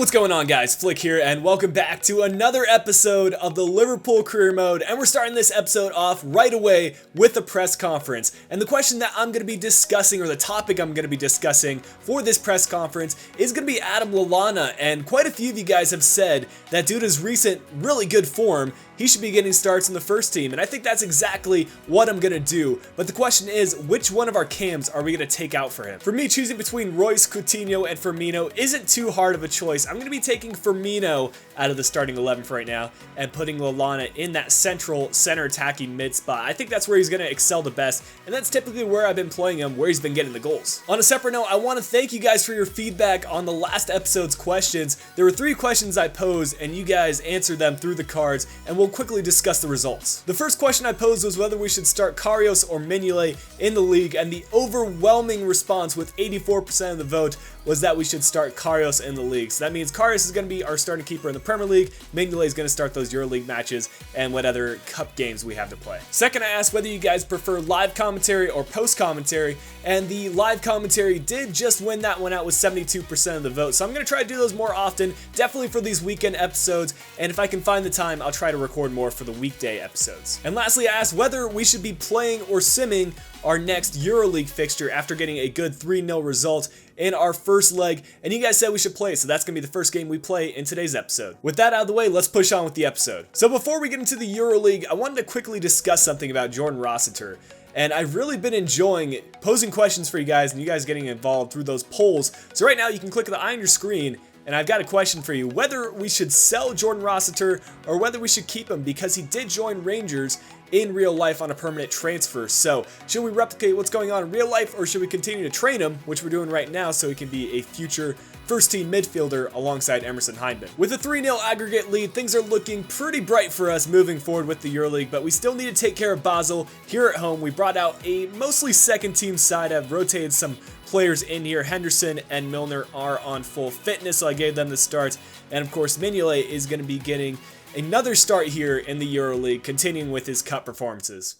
What's going on, guys? Flick here, and welcome back to another episode of the Liverpool Career Mode. And we're starting this episode off right away with a press conference. And the question that I'm going to be discussing, or the topic I'm going to be discussing for this press conference, is going to be Adam Lallana. And quite a few of you guys have said that due to his recent really good form, he should be getting starts in the first team, and I think that's exactly what I'm going to do. But the question is, which one of our cams are we going to take out for him? For me, choosing between Royce, Coutinho, and Firmino isn't too hard of a choice. I'm going to be taking Firmino out of the starting 11 for right now and putting Lallana in that center attacking mid spot. I think that's where he's going to excel the best, and that's typically where I've been playing him, where he's been getting the goals. On a separate note, I want to thank you guys for your feedback on the last episode's questions. There were 3 questions I posed, and you guys answered them through the cards, and we'll quickly discuss the results. The first question I posed was whether we should start Karius or Mignolet in the league, and the overwhelming response with 84% of the vote was that we should start Karius in the league. So that means Karius is going to be our starting keeper in the Premier League, Mignolet is going to start those EuroLeague matches, and what other cup games we have to play. Second, I asked whether you guys prefer live commentary or post commentary, and the live commentary did just win that one out with 72% of the vote. So I'm going to try to do those more often, definitely for these weekend episodes, and if I can find the time, I'll try to record more for the weekday episodes. And lastly, I asked whether we should be playing or simming our next EuroLeague fixture after getting a good 3-0 result in our first leg, and you guys said we should play, so that's going to be the first game we play in today's episode. With that out of the way, let's push on with the episode. So before we get into the EuroLeague, I wanted to quickly discuss something about Jordan Rossiter. And I've really been enjoying posing questions for you guys and you guys getting involved through those polls. So right now you can click the eye on your screen, and I've got a question for you, whether we should sell Jordan Rossiter or whether we should keep him, because he did join Rangers in real life on a permanent transfer. So should we replicate what's going on in real life, or should we continue to train him, which we're doing right now, so he can be a future first team midfielder alongside Emerson Hyndman? With a 3-0 aggregate lead, things are looking pretty bright for us moving forward with the EuroLeague, but we still need to take care of Basel here at home. We brought out a mostly second team side. I've rotated some players in here. Henderson and Milner are on full fitness, so I gave them the starts. And of course, Mignolet is going to be getting another start here in the EuroLeague, continuing with his cup performances.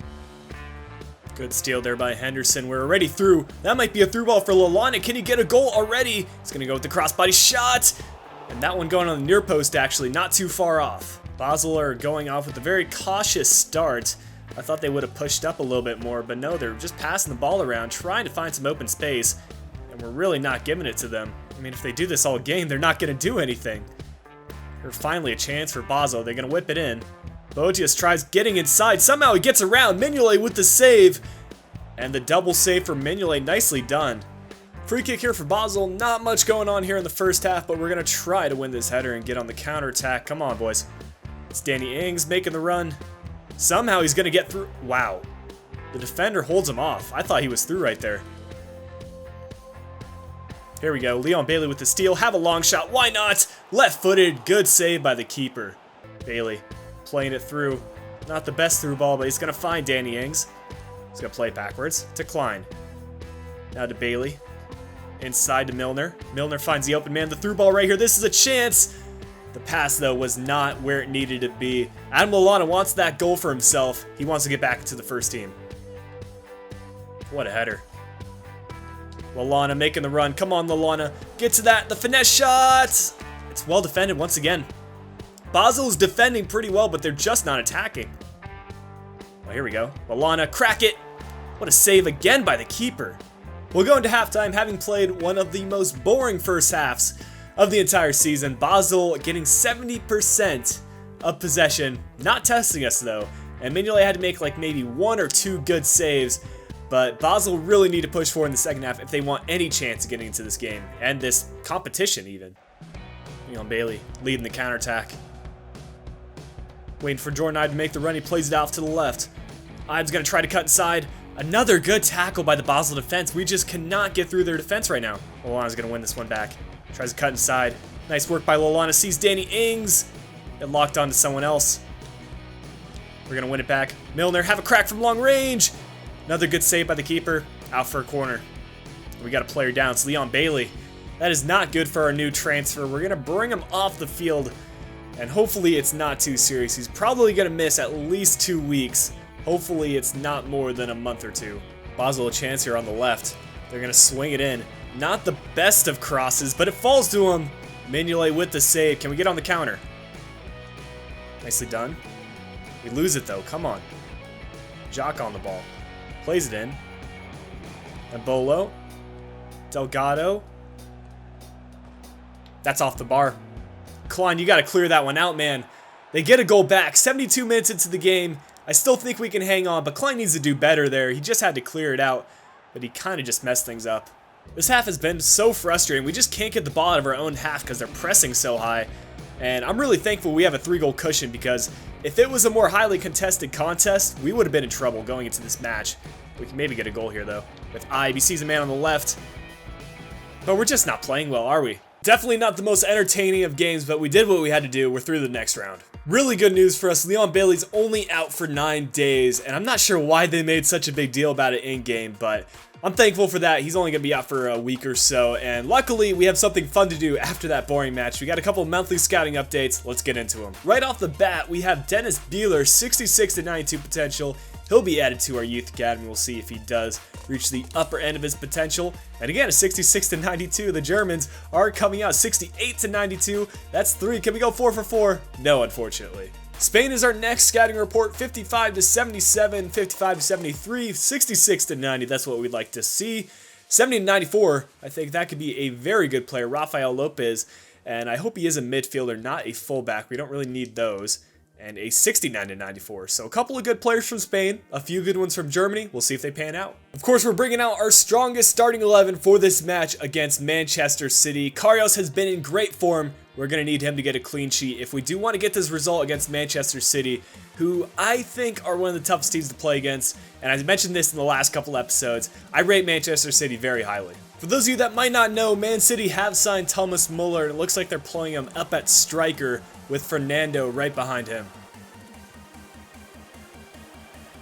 Good steal there by Henderson. We're already through. That might be a through ball for Lallana. Can he get a goal already? He's going to go with the crossbody shot. And that one going on the near post, actually, not too far off. Basel are going off with a very cautious start. I thought they would have pushed up a little bit more, but no, they're just passing the ball around, trying to find some open space, and we're really not giving it to them. I mean, if they do this all game, they're not going to do anything. Here's finally a chance for Basel. They're going to whip it in. Boetius tries getting inside. Somehow he gets around. Mignolet with the save. And the double save for Mignolet. Nicely done. Free kick here for Basel. Not much going on here in the first half, but we're going to try to win this header and get on the counterattack. Come on, boys. It's Danny Ings making the run. Somehow he's going to get through. Wow. The defender holds him off. I thought he was through right there. Here we go. Leon Bailey with the steal. Have a long shot. Why not? Left-footed. Good save by the keeper. Bailey playing it through. Not the best through ball, but he's going to find Danny Ings. He's going to play backwards to Klein. Now to Bailey. Inside to Milner. Milner finds the open man. The through ball right here. This is a chance. The pass, though, was not where it needed to be. Adam Lallana wants that goal for himself. He wants to get back into the first team. What a header. Lallana making the run. Come on, Lallana. Get to that. The finesse shot. It's well defended once again. Basel's defending pretty well, but they're just not attacking. Well, here we go. Lallana, crack it. What a save again by the keeper. We'll go into halftime having played one of the most boring first halves of the entire season. Basel getting 70% of possession. Not testing us, though. And Mignolet had to make like maybe 1 or 2 good saves. But Basel really need to push forward in the second half if they want any chance of getting into this game, and this competition even. Leon Bailey leading the counterattack. Waiting for Jordan Ibe to make the run. He plays it off to the left. Ibe's going to try to cut inside. Another good tackle by the Basel defense. We just cannot get through their defense right now. Lallana's going to win this one back. Tries to cut inside. Nice work by Lallana. Sees Danny Ings. Get locked onto someone else. We're going to win it back. Milner, have a crack from long range. Another good save by the keeper. Out for a corner. We got a player down. It's Leon Bailey. That is not good for our new transfer. We're going to bring him off the field, and hopefully it's not too serious. He's probably going to miss at least 2 weeks. Hopefully it's not more than a month or 2. Basel a chance here on the left. They're going to swing it in. Not the best of crosses, but it falls to him. Mignolet with the save. Can we get on the counter? Nicely done. We lose it though. Come on. Jock on the ball. Plays it in. Embolo. Delgado. That's off the bar. Klein, you got to clear that one out, man. They get a goal back. 72 minutes into the game. I still think we can hang on, but Klein needs to do better there. He just had to clear it out, but he kind of just messed things up. This half has been so frustrating. We just can't get the ball out of our own half because they're pressing so high. And I'm really thankful we have a 3-goal cushion, because if it was a more highly contested contest, we would have been in trouble going into this match. We can maybe get a goal here, though, with Ibe. He sees a man on the left. But we're just not playing well, are we? Definitely not the most entertaining of games, but we did what we had to do. We're through the next round. Really good news for us. Leon Bailey's only out for 9 days, and I'm not sure why they made such a big deal about it in-game, but I'm thankful for that. He's only going to be out for a week or so, and luckily we have something fun to do after that boring match. We got a couple monthly scouting updates. Let's get into them. Right off the bat, we have Dennis Beeler, 66 to 92 potential. He'll be added to our youth academy. We'll see if he does reach the upper end of his potential. And again, a 66 to 92. The Germans are coming out 68 to 92. That's 3. Can we go 4 for 4? No, unfortunately. Spain is our next scouting report. 55 to 77, 55 to 73, 66 to 90. That's what we'd like to see. 70 to 94. I think that could be a very good player. Rafael Lopez. And I hope he is a midfielder, not a fullback. We don't really need those. And a 69 to 94. So a couple of good players from Spain, a few good ones from Germany. We'll see if they pan out. Of course, we're bringing out our strongest starting 11 for this match against Manchester City. Karius has been in great form. We're going to need him to get a clean sheet if we do want to get this result against Manchester City, who I think are one of the toughest teams to play against. And I mentioned this in the last couple episodes. I rate Manchester City very highly. For those of you that might not know, Man City have signed Thomas Muller, and it looks like they're pulling him up at striker with Fernando right behind him.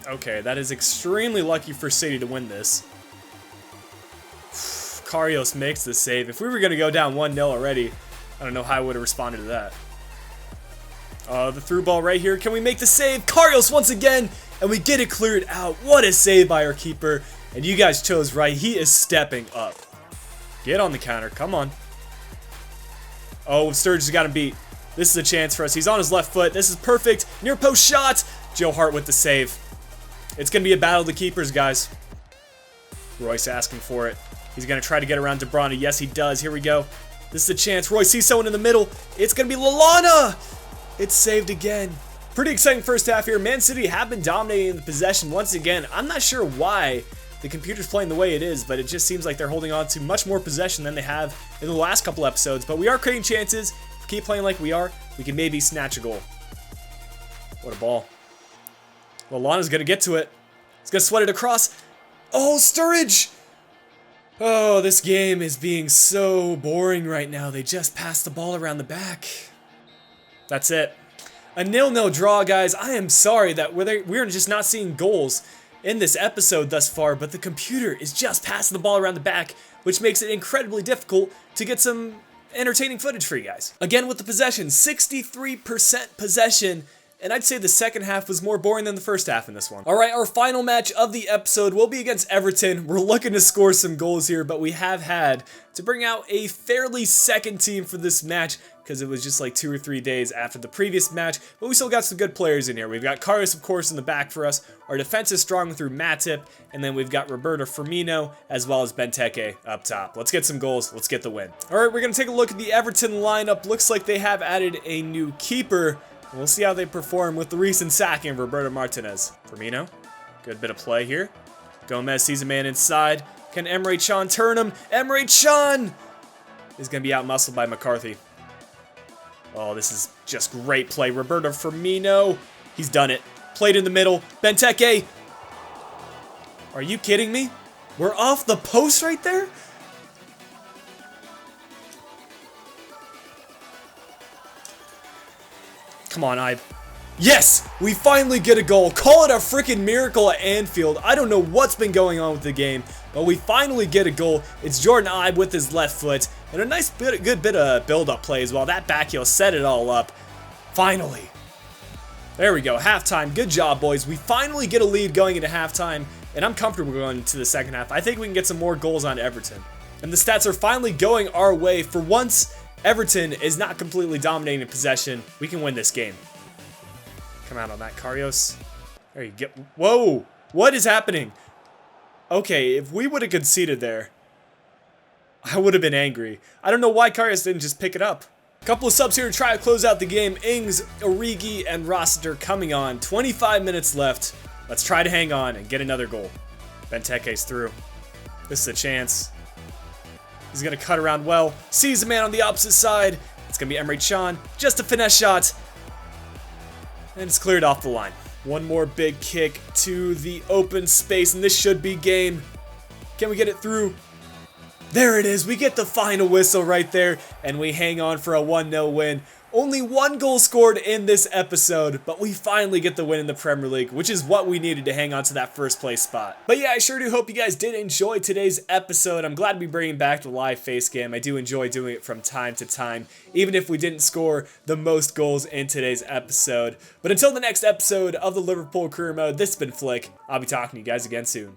Okay, that is extremely lucky for City to win this. Karius makes the save. If we were going to go down 1-0 already, I don't know how I would have responded to that. The through ball right here. Can we make the save? Karius once again, and we get it cleared out. What a save by our keeper. And you guys chose right. He is stepping up. Get on the counter. Come on. Oh, Sturridge got him beat. This is a chance for us. He's on his left foot. This is perfect. Near post shot. Joe Hart with the save. It's going to be a battle of the keepers, guys. Royce asking for it. He's going to try to get around De Bruyne. Yes, he does. Here we go. This is a chance. Royce sees someone in the middle. It's going to be Lallana. It's saved again. Pretty exciting first half here. Man City have been dominating the possession once again. I'm not sure why the computer's playing the way it is, but it just seems like they're holding on to much more possession than they have in the last couple episodes. But we are creating chances. If we keep playing like we are, we can maybe snatch a goal. What a ball. Lallana's going to get to it. He's going to sweat it across. Oh, Sturridge! Oh, this game is being so boring right now. They just passed the ball around the back. That's it. A 0-0 draw, guys. I am sorry that we're just not seeing goals in this episode thus far, but the computer is just passing the ball around the back, which makes it incredibly difficult to get some entertaining footage for you guys. Again, with the possession, 63% possession. And I'd say the second half was more boring than the first half in this one. All right, our final match of the episode will be against Everton. We're looking to score some goals here, but we have had to bring out a fairly second team for this match because it was just like 2 or 3 days after the previous match, but we still got some good players in here. We've got Karius, of course, in the back for us. Our defense is strong through Matip, and then we've got Roberto Firmino as well as Benteke up top. Let's get some goals. Let's get the win. All right, we're going to take a look at the Everton lineup. Looks like they have added a new keeper. We'll see how they perform with the recent sacking of Roberto Martinez. Firmino, good bit of play here. Gomez sees a man inside. Can Emre Can turn him? Emre Can is going to be out-muscled by McCarthy. Oh, this is just great play. Roberto Firmino, he's done it. Played in the middle. Benteke. Are you kidding me? We're off the post right there? Come on, Ibe. Yes! We finally get a goal. Call it a freaking miracle at Anfield. I don't know what's been going on with the game, but we finally get a goal. It's Jordan Ibe with his left foot, and a nice good bit of build-up play as well. That back heel set it all up. Finally. There we go. Halftime. Good job, boys. We finally get a lead going into halftime, and I'm comfortable going into the second half. I think we can get some more goals on Everton. And the stats are finally going our way. For once, Everton is not completely dominating possession. We can win this game. Come out on that, Karius. There you go. Whoa! What is happening? Okay, if we would have conceded there, I would have been angry. I don't know why Karius didn't just pick it up. A couple of subs here to try to close out the game. Ings, Origi, and Rossiter coming on. 25 minutes left. Let's try to hang on and get another goal. Benteke's through. This is a chance. He's going to cut around well. Sees the man on the opposite side. It's going to be Emre Can. Just a finesse shot. And it's cleared off the line. One more big kick to the open space, and this should be game. Can we get it through? There it is. We get the final whistle right there, and we hang on for a 1-0 win. Only one goal scored in this episode, but we finally get the win in the Premier League, which is what we needed to hang on to that first place spot. But yeah, I sure do hope you guys did enjoy today's episode. I'm glad to be bringing back the live face cam. I do enjoy doing it from time to time, even if we didn't score the most goals in today's episode. But until the next episode of the Liverpool Career Mode, this has been Flick. I'll be talking to you guys again soon.